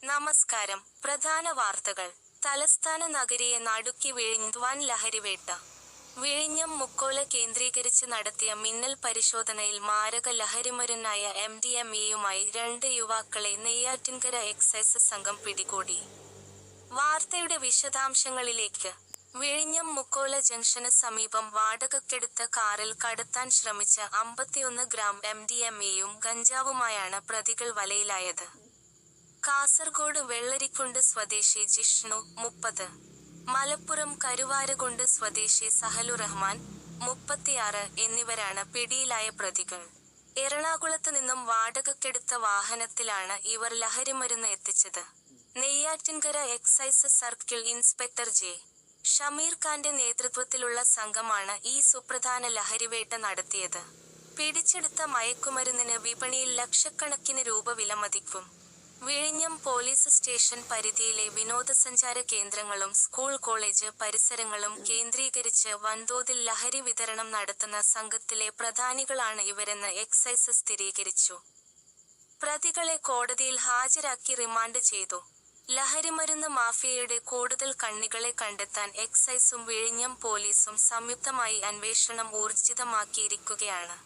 നമസ്കാരം. പ്രധാന വാർത്തകൾ. തലസ്ഥാന നഗരിയെ നടുക്കി വൻ ലഹരിവേട്ട. വിഴിഞ്ഞം മുക്കോല കേന്ദ്രീകരിച്ച് നടത്തിയ മിന്നൽ പരിശോധനയിൽ മാരക ലഹരിമരുന്നായ MDMAയുമായി 2 യുവാക്കളെ നെയ്യാറ്റിൻകര എക്സൈസ് സംഘം പിടികൂടി. വാർത്തയുടെ വിശദാംശങ്ങളിലേക്ക്. വിഴിഞ്ഞം മുക്കോല ജംഗ്ഷന് സമീപം വാടകയ്ക്കെടുത്ത കാറിൽ കടത്താൻ ശ്രമിച്ച 51 ഗ്രാം MDMAയും ഗഞ്ചാവുമായാണ് പ്രതികൾ വലയിലായത്. കാസർഗോഡ് വെള്ളരിക്കുണ്ട് സ്വദേശി ജിഷ്ണു, 30, മലപ്പുറം കരുവാരകുണ്ട് സ്വദേശി സഹലുറഹ്മാൻ, 36 എന്നിവരാണ് പിടിയിലായ പ്രതികൾ. എറണാകുളത്ത് നിന്നും വാടകയ്ക്കെടുത്ത വാഹനത്തിലാണ് ഇവർ ലഹരിമരുന്ന് എത്തിച്ചത്. Neyyattinkara excise circle inspector J. Shameer ഖാന്റെ നേതൃത്വത്തിലുള്ള സംഘമാണ് ഈ സുപ്രധാന ലഹരിവേട്ട നടത്തിയത്. പിടിച്ചെടുത്ത മയക്കുമരുന്നിന് വിപണിയിൽ ലക്ഷക്കണക്കിന് രൂപ വിലമതിക്കും. വിഴിഞ്ഞം പോലീസ് സ്റ്റേഷൻ പരിധിയിലെ വിനോദസഞ്ചാര കേന്ദ്രങ്ങളും സ്കൂൾ കോളേജ് പരിസരങ്ങളും കേന്ദ്രീകരിച്ച് വൻതോതിൽ ലഹരി വിതരണം നടത്തുന്ന സംഘത്തിലെ പ്രധാനികളാണ് ഇവരെന്ന് എക്സൈസ് സ്ഥിരീകരിച്ചു. പ്രതികളെ കോടതിയിൽ ഹാജരാക്കി റിമാൻഡ് ചെയ്തു. ലഹരിമരുന്ന് മാഫിയയുടെ കൂടുതൽ കണ്ണികളെ കണ്ടെത്താൻ എക്സൈസും വിഴിഞ്ഞം പോലീസും സംയുക്തമായി അന്വേഷണം ഊർജിതമാക്കിയിരിക്കുകയാണ്.